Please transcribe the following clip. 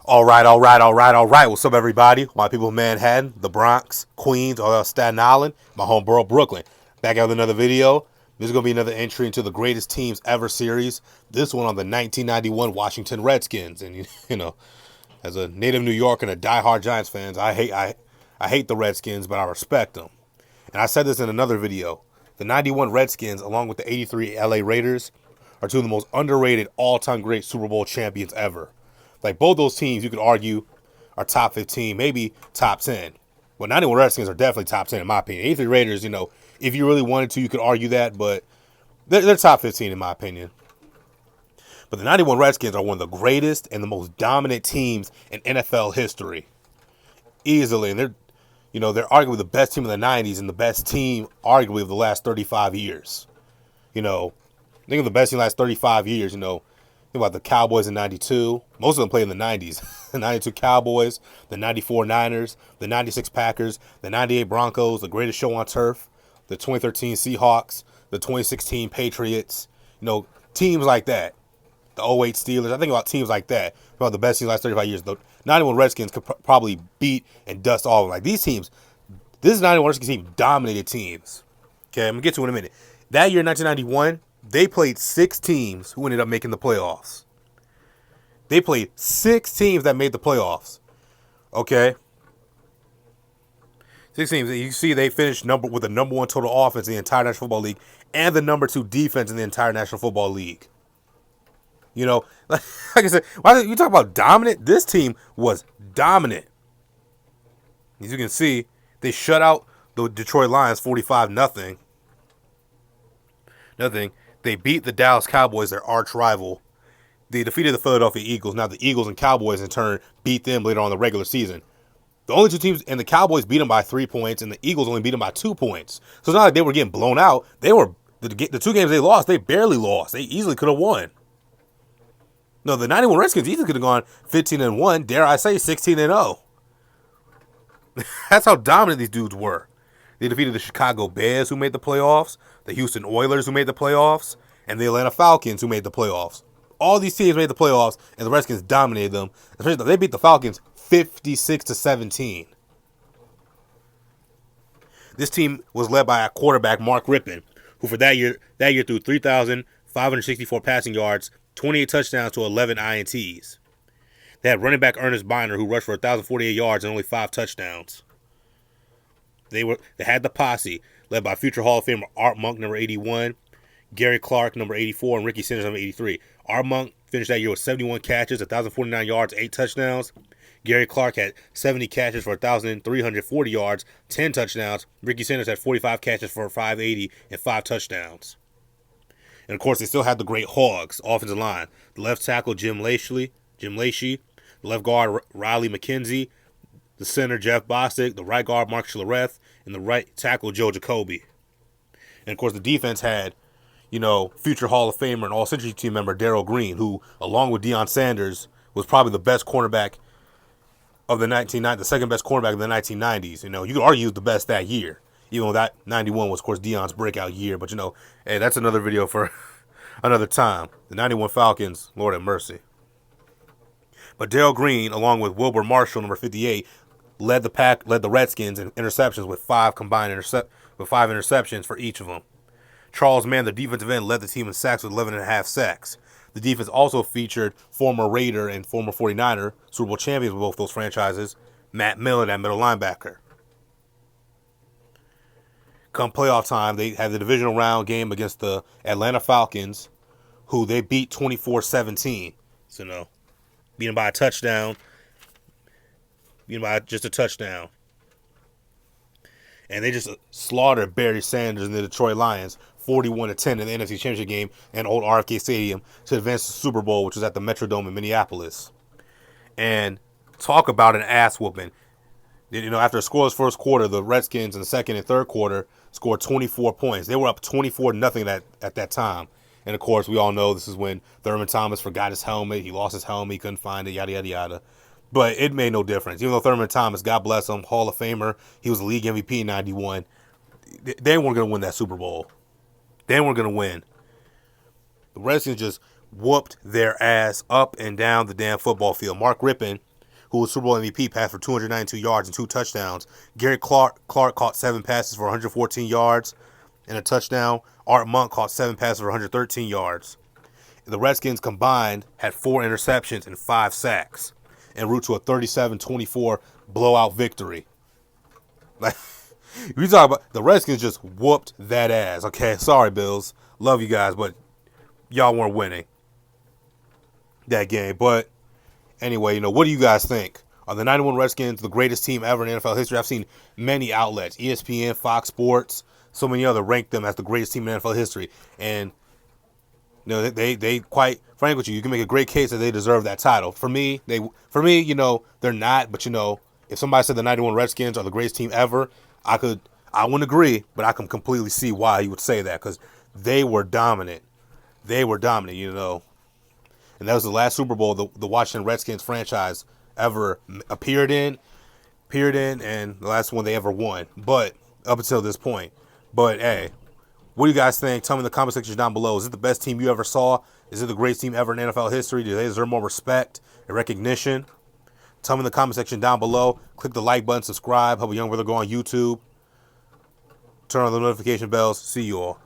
All right. What's up, everybody? My people of Manhattan, the Bronx, Queens, all Staten Island, my home borough, Brooklyn. Back out with another video. This is going to be another entry into the greatest teams ever series. This one on the 1991 Washington Redskins. And, as a native New Yorker and a diehard Giants fans, I hate the Redskins, but I respect them. And I said this in another video. The 91 Redskins, along with the 83 LA Raiders, are two of the most underrated all-time great Super Bowl champions ever. Like, both those teams, you could argue, are top 15, maybe top 10. Well, 91 Redskins are definitely top 10 in my opinion. 83 Raiders, if you really wanted to, you could argue that, but they're top 15 in my opinion. But the 91 Redskins are one of the greatest and the most dominant teams in NFL history. Easily. And they're arguably the best team of the 90s and the best team, arguably, of the last 35 years. Think of the best team in the last 35 years, Think about the Cowboys in 92. Most of them played in the 90s. The 92 Cowboys, the 94 Niners, the 96 Packers, the 98 Broncos, the greatest show on turf, the 2013 Seahawks, the 2016 Patriots. Teams like that. The '08 Steelers. I think about teams like that. About the best teams in the last 35 years. The 91 Redskins could probably beat and dust all of them. Like, these teams, this 91 Redskins team dominated teams. Okay, I'm going to get to it in a minute. That year, 1991, they played 6 teams who ended up making the playoffs. They played 6 teams that made the playoffs. Okay? 6 teams. You see they finished with the number 1 total offense in the entire National Football League and the number 2 defense in the entire National Football League. Like I said, why you talk about dominant? This team was dominant. As you can see, they shut out the Detroit Lions 45-0. They beat the Dallas Cowboys, their arch rival. They defeated the Philadelphia Eagles. Now the Eagles and Cowboys, in turn, beat them later on in the regular season. The only 2 teams, and the Cowboys beat them by 3 points, and the Eagles only beat them by 2 points. So it's not like they were getting blown out. They were the 2 games they lost, they barely lost. They easily could have won. No, the 91 Redskins easily could have gone 15-1, dare I say 16-0. That's how dominant these dudes were. They defeated the Chicago Bears, who made the playoffs, the Houston Oilers, who made the playoffs, and the Atlanta Falcons, who made the playoffs. All these teams made the playoffs, and the Redskins dominated them. They beat the Falcons 56-17. This team was led by a quarterback, Mark Rippon, who for that year threw 3,564 passing yards, 28 touchdowns to 11 INTs. They had running back Ernest Biner, who rushed for 1,048 yards and only 5 touchdowns. They had the posse, led by future Hall of Famer Art Monk, number 81, Gary Clark, number 84, and Ricky Sanders, number 83. Art Monk finished that year with 71 catches, 1,049 yards, 8 touchdowns. Gary Clark had 70 catches for 1,340 yards, 10 touchdowns. Ricky Sanders had 45 catches for 580 and 5 touchdowns. And, of course, they still had the great Hogs offensive line. The left tackle, Jim Lacey, the left guard, Riley McKenzie, the center, Jeff Bostic, the right guard, Mark Schlereth, and the right tackle, Joe Jacoby. And, of course, the defense had, future Hall of Famer and All-Century team member Darryl Green, who, along with Deion Sanders, was probably the best cornerback of the second best cornerback of the 1990s. You could argue he was the best that year. Even though that 91 was, of course, Deion's breakout year. But, hey, that's another video for another time. The 91 Falcons, Lord have mercy. But Darryl Green, along with Wilbur Marshall, number 58, led the Redskins in interceptions with 5 interceptions for each of them. Charles Mann, the defensive end, led the team in sacks with 11.5 sacks. The defense also featured former Raider and former 49er, Super Bowl champions with both those franchises, Matt Millen, that middle linebacker. Come playoff time, they had the divisional round game against the Atlanta Falcons, who they beat 24-17. So, beat them by a touchdown. Beat them by just a touchdown. And they just slaughtered Barry Sanders and the Detroit Lions 41-10 in the NFC Championship game and old RFK Stadium to advance to the Super Bowl, which was at the Metrodome in Minneapolis. And talk about an ass whooping. After a scoreless first quarter, the Redskins in the second and third quarter scored 24 points. They were up 24-0 at that time. And, of course, we all know this is when Thurman Thomas forgot his helmet. He lost his helmet. He couldn't find it, yada, yada, yada. But it made no difference. Even though Thurman Thomas, God bless him, Hall of Famer, he was the league MVP in 91. They weren't going to win that Super Bowl. They weren't going to win. The Redskins just whooped their ass up and down the damn football field. Mark Rippon who was Super Bowl MVP, passed for 292 yards and 2 touchdowns. Gary Clark caught 7 passes for 114 yards and a touchdown. Art Monk caught 7 passes for 113 yards. The Redskins combined had 4 interceptions and 5 sacks, en route to a 37-24 blowout victory. Like, we talk about the Redskins just whooped that ass. Okay, sorry, Bills, love you guys, but y'all weren't winning that game. But anyway, what do you guys think? Are the 91 Redskins the greatest team ever in NFL history? I've seen many outlets, ESPN, Fox Sports, so many other rank them as the greatest team in NFL history. And they quite frank with you, you can make a great case that they deserve that title. For me, they're not. But if somebody said the 91 Redskins are the greatest team ever, I wouldn't agree, but I can completely see why you would say that, because they were dominant. They were dominant, And that was the last Super Bowl the Washington Redskins franchise ever appeared in, and the last one they ever won. But up until this point. But hey, what do you guys think? Tell me in the comment section down below. Is it the best team you ever saw? Is it the greatest team ever in NFL history? Do they deserve more respect and recognition? Tell me in the comment section down below. Click the like button, subscribe, help a young brother go on YouTube. Turn on the notification bells. See you all.